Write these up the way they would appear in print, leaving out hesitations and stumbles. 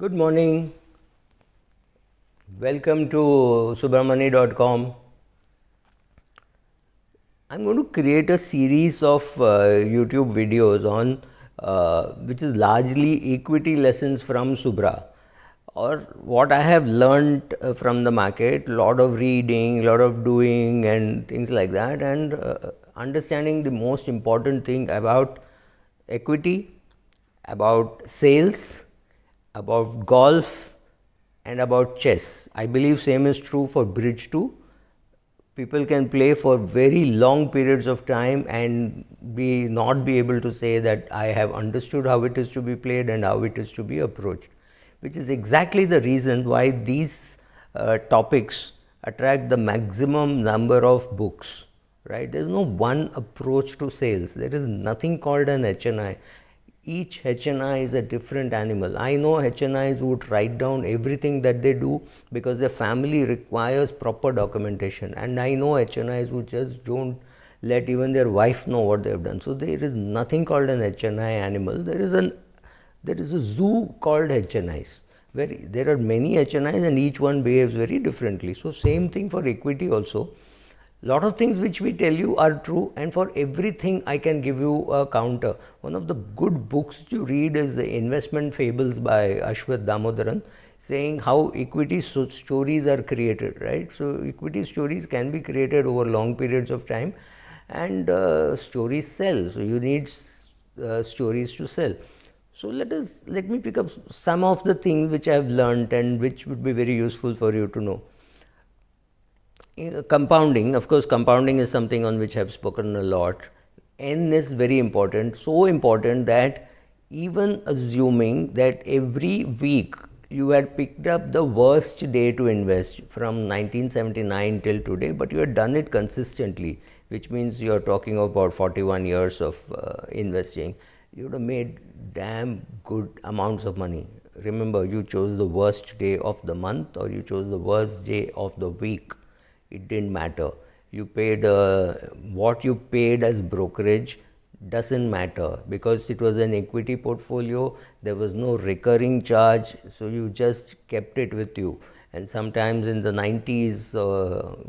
Good morning. Welcome to subramani.com. I'm going to create a series of YouTube videos on which is largely equity lessons from Subra, or what I have learned from the market, lot of reading, lot of doing and things like that, and understanding the most important thing about equity, about sales, about golf and about chess. I believe same is true for bridge too. People can play for very long periods of time and not be able to say that I have understood how it is to be played and how it is to be approached, which is exactly the reason why these topics attract the maximum number of books, right? There is no one approach to sales. There is nothing called an HNI. Each HNI is a different animal. I know HNIs would write down everything that they do because their family requires proper documentation, and I know HNIs who just don't let even their wife know what they have done. So there is nothing called an HNI animal. There is a zoo called HNIs, where there are many HNIs and each one behaves very differently. So same thing for equity also. Lot of things which we tell you are true, and for everything I can give you a counter. One of the good books to read is the Investment Fables by Ashwath Damodaran, saying how equity stories are created, right? So equity stories can be created over long periods of time, and stories sell. So you need stories to sell. So let me pick up some of the things which I have learned and which would be very useful for you to know. Compounding, of course, compounding is something on which I have spoken a lot. N is very important, so important that even assuming that every week you had picked up the worst day to invest from 1979 till today, but you had done it consistently, which means you are talking about 41 years of investing, you would have made damn good amounts of money. Remember, you chose the worst day of the month or you chose the worst day of the week. It didn't matter. You paid what you paid as brokerage doesn't matter, because it was an equity portfolio. There was no recurring charge, so you just kept it with you. And sometimes in the 90s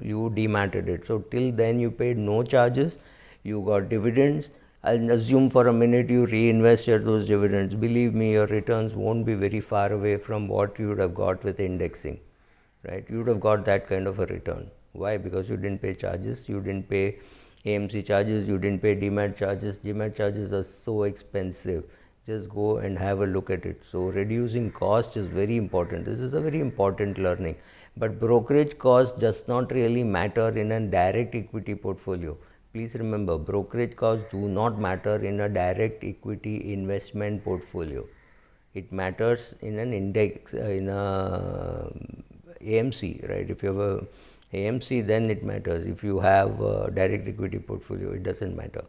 you dematted it. So till then you paid no charges. You got dividends. I'll assume for a minute you reinvested those dividends. Believe me, your returns won't be very far away from what you would have got with indexing, right? You would have got that kind of a return. Why? Because you didn't pay charges, you didn't pay AMC charges, you didn't pay demat charges. Demat charges are so expensive. Just go and have a look at it. So reducing cost is very important. This is a very important learning. But brokerage cost does not really matter in a direct equity portfolio. Please remember, brokerage costs do not matter in a direct equity investment portfolio. It matters in an index, in a AMC, right? If you have a AMC, then it matters. If you have a direct equity portfolio, it doesn't matter.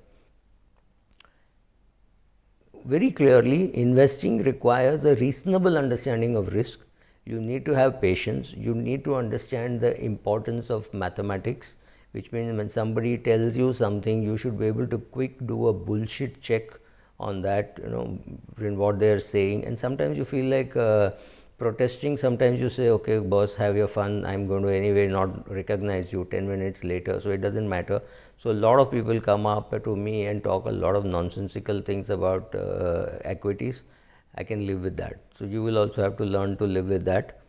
Very clearly, investing requires a reasonable understanding of risk. You need to have patience. You need to understand the importance of mathematics, which means when somebody tells you something, you should be able to quick do a bullshit check on that, in what they are saying. And sometimes you feel like protesting. Sometimes you say, okay boss, have your fun, I'm going to anyway not recognize you 10 minutes later, so it doesn't matter. So a lot of people come up to me and talk a lot of nonsensical things about equities. I can live with that. So you will also have to learn to live with that.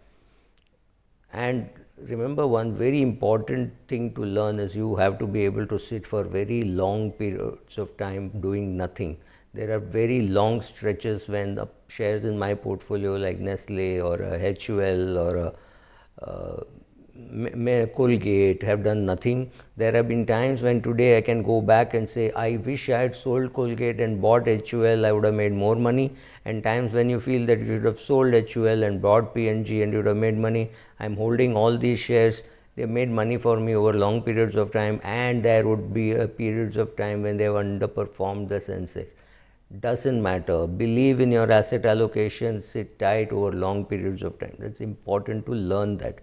And remember, one very important thing to learn is you have to be able to sit for very long periods of time doing nothing. There are very long stretches when the shares in my portfolio like Nestle or a HUL or a Colgate have done nothing. There have been times when today I can go back and say, I wish I had sold Colgate and bought HUL, I would have made more money. And times when you feel that you should have sold HUL and bought P&G and you would have made money. I'm holding all these shares. They made money for me over long periods of time, and there would be periods of time when they have underperformed the Sensex. Doesn't matter. Believe in your asset allocation, sit tight over long periods of time. It's important to learn that.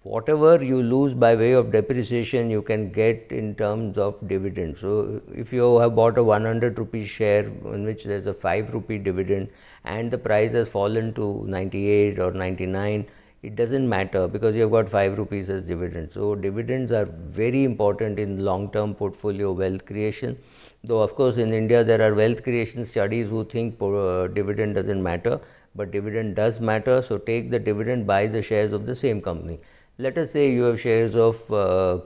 Whatever you lose by way of depreciation, you can get in terms of dividend. So if you have bought a 100 rupee share in which there's a 5 rupee dividend and the price has fallen to 98 or 99, it doesn't matter because you've got 5 rupees as dividend. So dividends are very important in long term portfolio wealth creation. Though of course in India there are wealth creation studies who think dividend doesn't matter, but dividend does matter. So take the dividend, buy the shares of the same company. Let us say you have shares of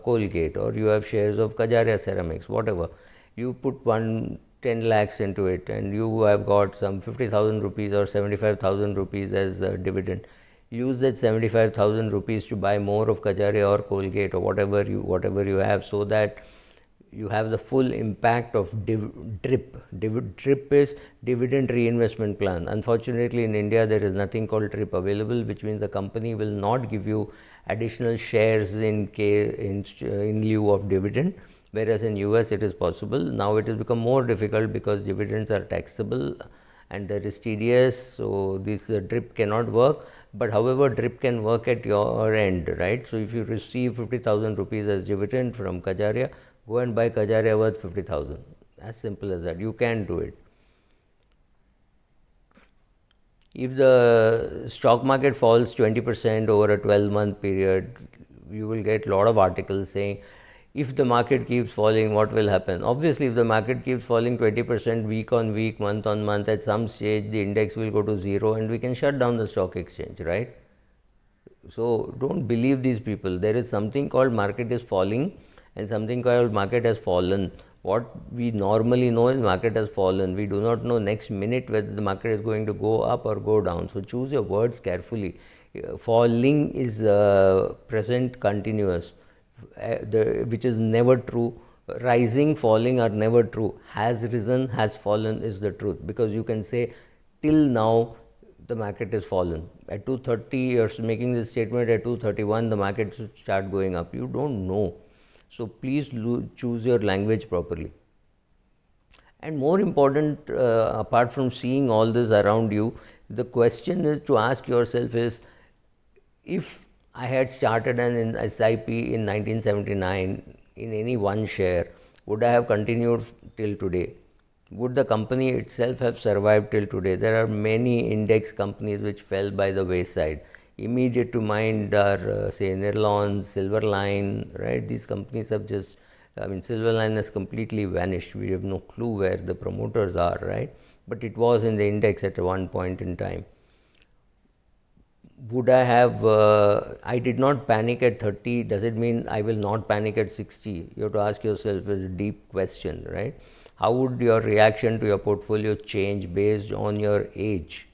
Colgate, or you have shares of Kajaria Ceramics, whatever. You put 10 lakhs into it and you have got some 50,000 rupees or 75,000 rupees as dividend. Use that 75,000 rupees to buy more of Kajaria or Colgate or whatever you have, so that you have the full impact of DRIP. DRIP is dividend reinvestment plan. Unfortunately, in India, there is nothing called DRIP available, which means the company will not give you additional shares in lieu of dividend. Whereas in US it is possible. Now it has become more difficult because dividends are taxable and there is TDS, so this DRIP cannot work. But however, DRIP can work at your end, right? So if you receive 50,000 rupees as dividend from Kajaria, go and buy Kajaria worth 50,000. As simple as that. You can do it. If the stock market falls 20% over a 12-month period, you will get a lot of articles saying, if the market keeps falling, what will happen? Obviously, if the market keeps falling 20% week on week, month on month, at some stage the index will go to zero and we can shut down the stock exchange, right? So don't believe these people. There is something called market is falling and something called market has fallen. What we normally know is market has fallen. We do not know next minute whether the market is going to go up or go down. So choose your words carefully. Falling is present continuous, which is never true. Rising, falling are never true. Has risen, has fallen is the truth, because you can say till now the market is fallen. At 2:30 you're making this statement, at 2:31 the market should start going up. You don't know. So please choose your language properly. And more important, apart from seeing all this around you, the question is to ask yourself is, if I had started an SIP in 1979 in any one share, would I have continued till today? Would the company itself have survived till today? There are many index companies which fell by the wayside. Immediate to mind are say Nirlon, Silverline, right? These companies have just, I mean, Silverline has completely vanished. We have no clue where the promoters are, right? But it was in the index at one point in time. Would I have, I did not panic at 30, does it mean I will not panic at 60? You have to ask yourself a deep question, right? How would your reaction to your portfolio change based on your age?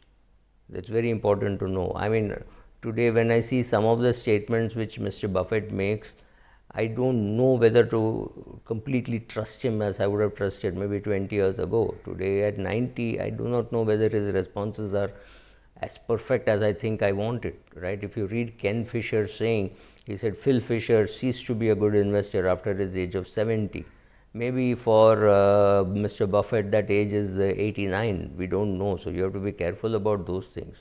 That's very important to know. I mean, today when I see some of the statements which Mr. Buffett makes, I don't know whether to completely trust him as I would have trusted maybe 20 years ago. Today at 90, I do not know whether his responses are as perfect as I think I want it, right? If you read Ken Fisher's saying, he said Phil Fisher ceased to be a good investor after his age of 70. Maybe for Mr. Buffett that age is 89, we don't know, so you have to be careful about those things.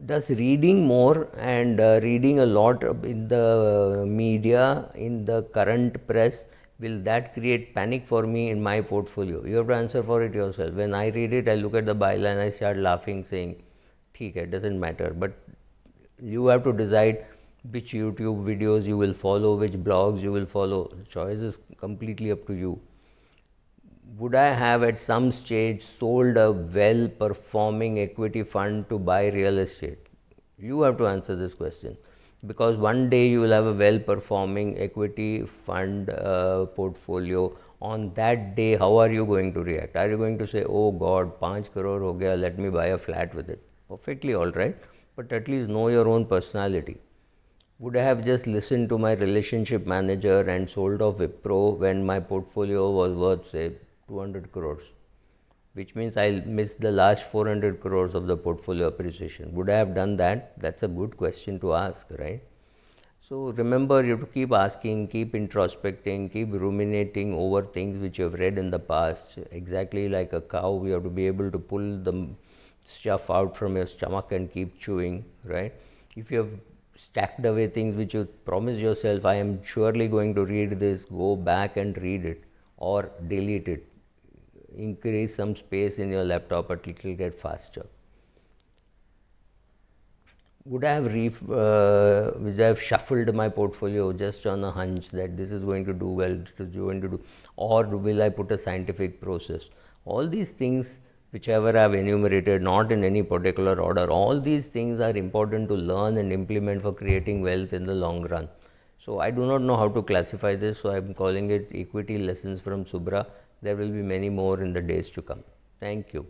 Does reading more and reading a lot in the media, in the current press, will that create panic for me in my portfolio? You have to answer for it yourself. When I read it, I look at the byline, I start laughing, saying, "ठीक है, doesn't matter." But you have to decide which YouTube videos you will follow, which blogs you will follow. The choice is completely up to you. Would I have at some stage sold a well performing equity fund to buy real estate? You have to answer this question, because one day you will have a well performing equity fund portfolio. On that day, how are you going to react? Are you going to say, oh God, 5 crore ho gaya, let me buy a flat with it? Perfectly all right, but at least know your own personality. Would I have just listened to my relationship manager and sold off Wipro when my portfolio was worth, say, 200 crores? Which means I'll miss the last 400 crores of the portfolio appreciation. Would I have done that? That's a good question to ask, right? So remember, you have to keep asking, keep introspecting, keep ruminating over things which you have read in the past. Exactly like a cow, you have to be able to pull the stuff out from your stomach and keep chewing, right? If you have stacked away things which you promise yourself, I am surely going to read this, go back and read it or delete it. Increase some space in your laptop, but it will get faster. Would I have shuffled my portfolio just on a hunch that this is going to do well, this is going to do, or will I put a scientific process? All these things, whichever I have enumerated, not in any particular order, all these things are important to learn and implement for creating wealth in the long run. So I do not know how to classify this, so I am calling it Equity Lessons from Subra. There will be many more in the days to come. Thank you.